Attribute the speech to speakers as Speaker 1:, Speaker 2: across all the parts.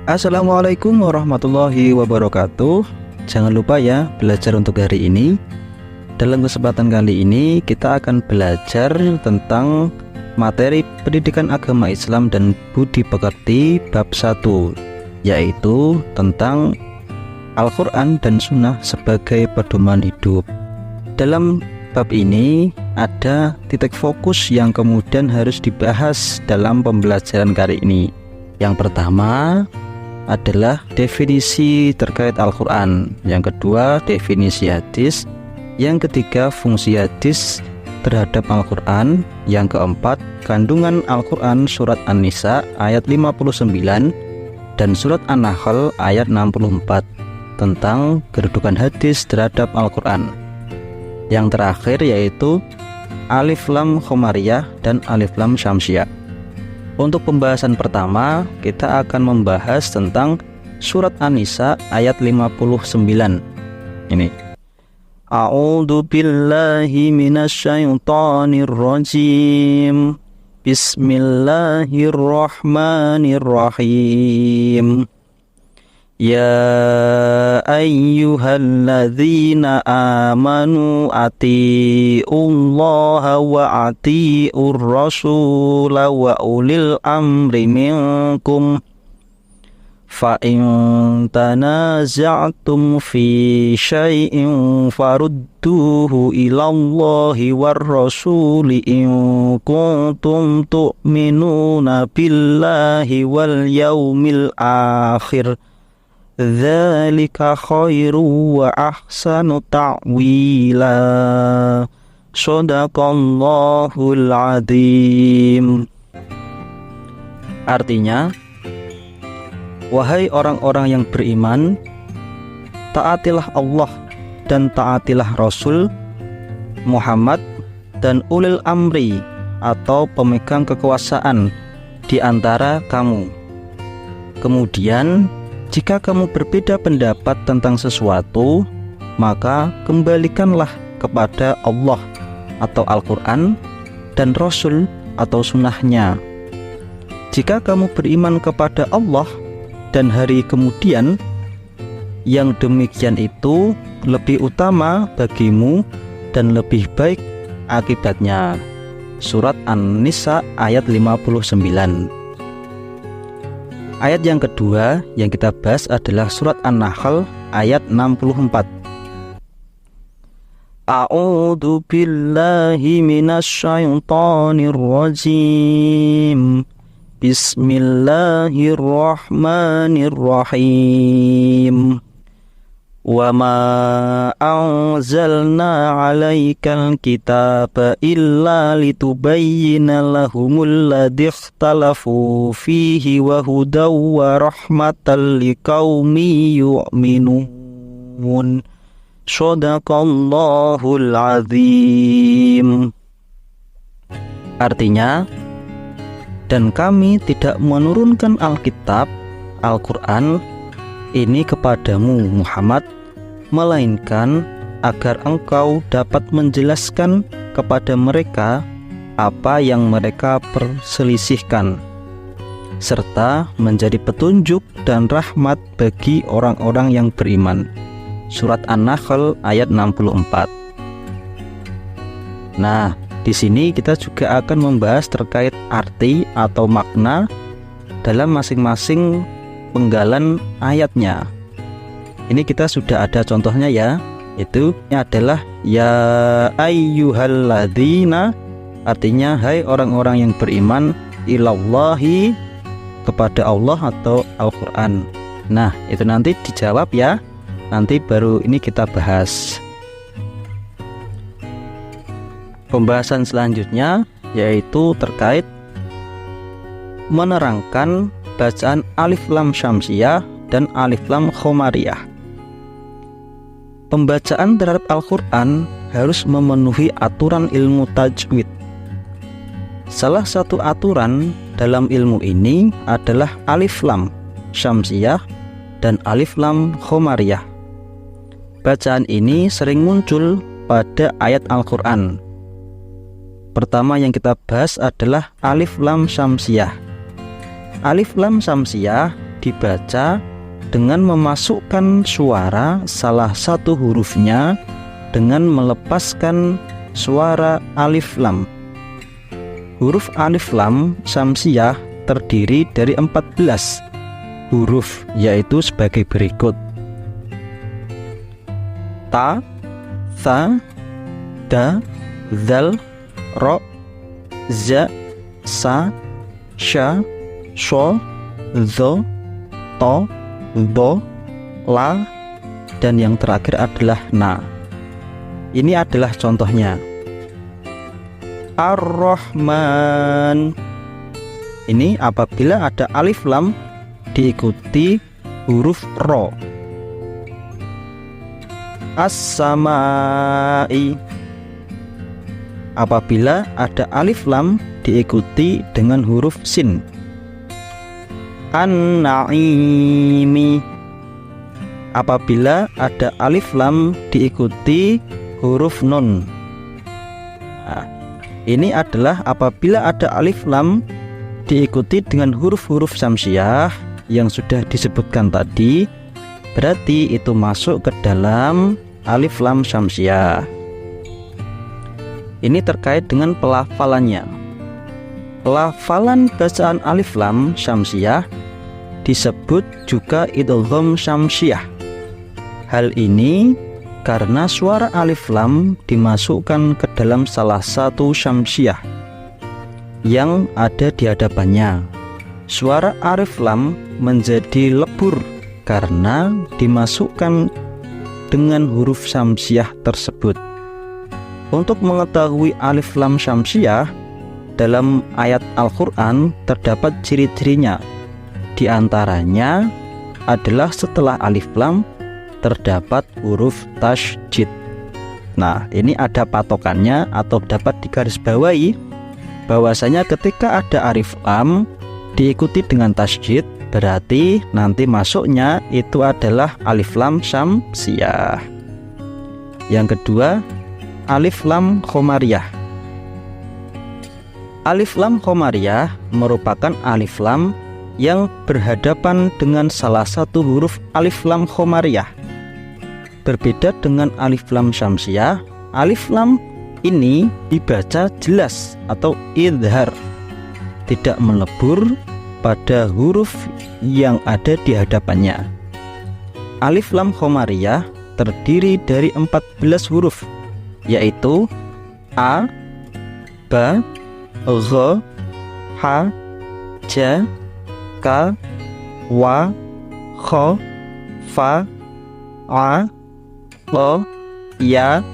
Speaker 1: Assalamualaikum warahmatullahi wabarakatuh. Jangan lupa ya belajar untuk hari ini. Dalam kesempatan kali ini kita akan belajar tentang materi pendidikan agama Islam dan budi pekerti bab 1, yaitu tentang Al-Quran dan Sunnah sebagai pedoman hidup. Dalam bab ini ada titik fokus yang kemudian harus dibahas dalam pembelajaran kali ini. Yang pertama adalah definisi terkait Al-Quran, yang kedua definisi hadis, yang ketiga fungsi hadis terhadap Al-Quran, yang keempat kandungan Al-Quran surat An-Nisa ayat 59 dan surat An-Nahl ayat 64 tentang kedudukan hadis terhadap Al-Quran. Yang terakhir yaitu Alif Lam Khomariyah dan Alif Lam Syamsiyah. Untuk pembahasan pertama, kita akan membahas tentang surat An-Nisa ayat 59. Ini. A'udzu billahi minasyaitonir rajim. Bismillahirrahmanirrahim. Ya ayyuhalladzina amanu atiiullaha wa atiiur rasula wa ulil amri minkum fa in tanaza'tum fi syai'in farudduhu ilallahi war rasuli in kuntum tu'minuna billahi wal yaumil akhir dzalika khairu wa ahsanu ta'wila. Shadaqallahul adzim. Artinya, wahai orang-orang yang beriman, taatilah Allah dan taatilah Rasul Muhammad dan ulil amri atau pemegang kekuasaan di antara kamu. Kemudian jika kamu berbeda pendapat tentang sesuatu, maka kembalikanlah kepada Allah atau Al-Quran dan Rasul atau sunnahnya. Jika kamu beriman kepada Allah dan hari kemudian, yang demikian itu lebih utama bagimu dan lebih baik akibatnya. Surat An-Nisa ayat 59. Ayat yang kedua yang kita bahas adalah surat An-Nahl ayat 64. A'udzu billahi minasyaitonir rajim. Bismillahirrahmanirrahim. Wa ma anzalna 'alaikal kitaba illa litubayyina lahumul ladzi ikhtalafu fihi wa hudaw wa rahmatan liqaumin yu'minun. Shadaqallahul adzim. Artinya, dan kami tidak menurunkan Alkitab, Al-Quran ini kepadamu Muhammad, melainkan agar engkau dapat menjelaskan kepada mereka apa yang mereka perselisihkan, serta menjadi petunjuk dan rahmat bagi orang-orang yang beriman. Surat An-Nahl ayat 64. Nah, di sini kita juga akan membahas terkait arti atau makna dalam masing-masing penggalan ayatnya. Ini kita sudah ada contohnya ya. Itu adalah ya ayyuhalladzina, artinya hai orang-orang yang beriman, ilallahi, kepada Allah atau Al-Quran. Nah, itu nanti dijawab ya. Nanti baru ini kita bahas. Pembahasan selanjutnya yaitu terkait menerangkan bacaan Alif Lam Syamsiyah dan Alif Lam Khomariyah. Pembacaan terhadap Al-Quran harus memenuhi aturan ilmu tajwid. Salah satu aturan dalam ilmu ini adalah Alif Lam Syamsiyah dan Alif Lam Khomariyah. Bacaan ini sering muncul pada ayat Al-Quran. Pertama yang kita bahas adalah Alif Lam Syamsiyah. Alif Lam Syamsiyah dibaca dengan memasukkan suara salah satu hurufnya dengan melepaskan suara alif lam. Huruf alif lam syamsiyah terdiri dari 14 huruf, yaitu sebagai berikut: ta, tha, da, dzal, ro, za, sa, sha, sho, dho, to, bo, la, dan yang terakhir adalah na. Ini adalah contohnya. Ar-Rahman. Ini apabila ada alif lam diikuti huruf ro. As-Samai. Apabila ada alif lam diikuti dengan huruf sin. An-Naimi. Apabila ada alif lam diikuti huruf nun. Nah, ini adalah apabila ada alif lam diikuti dengan huruf-huruf syamsiyah yang sudah disebutkan tadi, berarti itu masuk ke dalam alif lam syamsiyah. Ini terkait dengan pelafalannya. Pelafalan bacaan alif lam syamsiyah disebut juga idgham syamsiyah. Hal ini karena suara alif lam dimasukkan ke dalam salah satu syamsiyah yang ada di hadapannya. Suara alif lam menjadi lebur karena dimasukkan dengan huruf syamsiyah tersebut. Untuk mengetahui alif lam syamsiyah dalam ayat Al-Quran terdapat ciri-cirinya. Di antaranya adalah setelah alif lam terdapat huruf tasydid. Nah, ini ada patokannya atau dapat digarisbawahi bahwasanya ketika ada alif lam diikuti dengan tasydid, berarti nanti masuknya itu adalah alif lam syamsiyah. Yang kedua, alif lam khomariyah. Alif lam khomariyah merupakan alif lam yang berhadapan dengan salah satu huruf alif lam khomariyah. Berbeda dengan alif lam syamsiyah, alif lam ini dibaca jelas atau idhar, tidak melebur pada huruf yang ada di hadapannya. Alif lam khomariyah terdiri dari 14 huruf, yaitu a, ba, gha, ha, ja, ka, wa, kha, fa, a, lo, ya,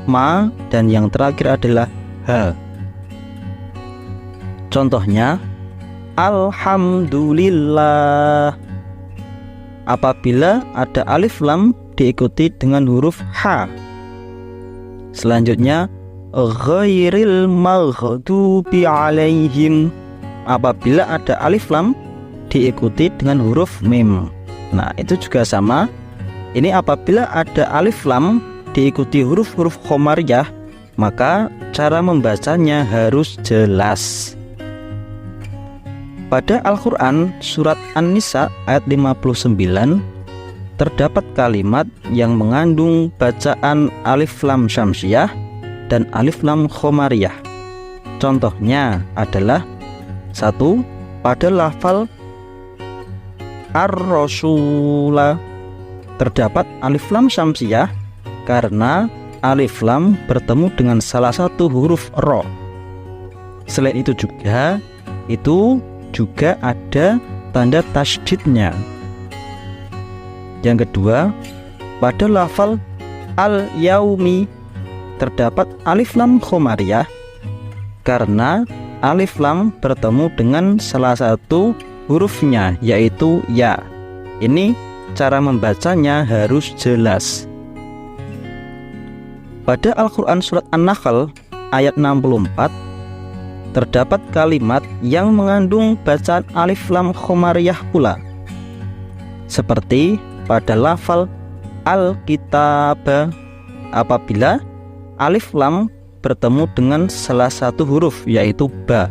Speaker 1: ma, dan yang terakhir adalah ha. Contohnya, alhamdulillah. Apabila ada alif lam diikuti dengan huruf ha. Selanjutnya, ghairil maghdubi alaihim. Apabila ada alif lam diikuti dengan huruf mim. Nah, itu juga sama. Ini apabila ada alif lam diikuti huruf-huruf khomariyah, maka cara membacanya harus jelas. Pada Al-Quran surat An-Nisa ayat 59 terdapat kalimat yang mengandung bacaan alif lam syamsiyah dan alif lam khomariyah. Contohnya adalah 1. Pada lafal ar-rasula terdapat alif lam syamsiyah karena alif lam bertemu dengan salah satu huruf ro. Selain itu juga ada tanda tasydidnya. Yang kedua, pada lafal al-yaumi terdapat alif lam khomariyah karena alif lam bertemu dengan salah satu hurufnya, yaitu ya. Ini cara membacanya harus jelas. Pada Al-Quran surat An-Nahl ayat 64 terdapat kalimat yang mengandung bacaan alif lam khomariyah pula, seperti pada lafal al-kitab. Apabila alif lam bertemu dengan salah satu huruf, yaitu ba,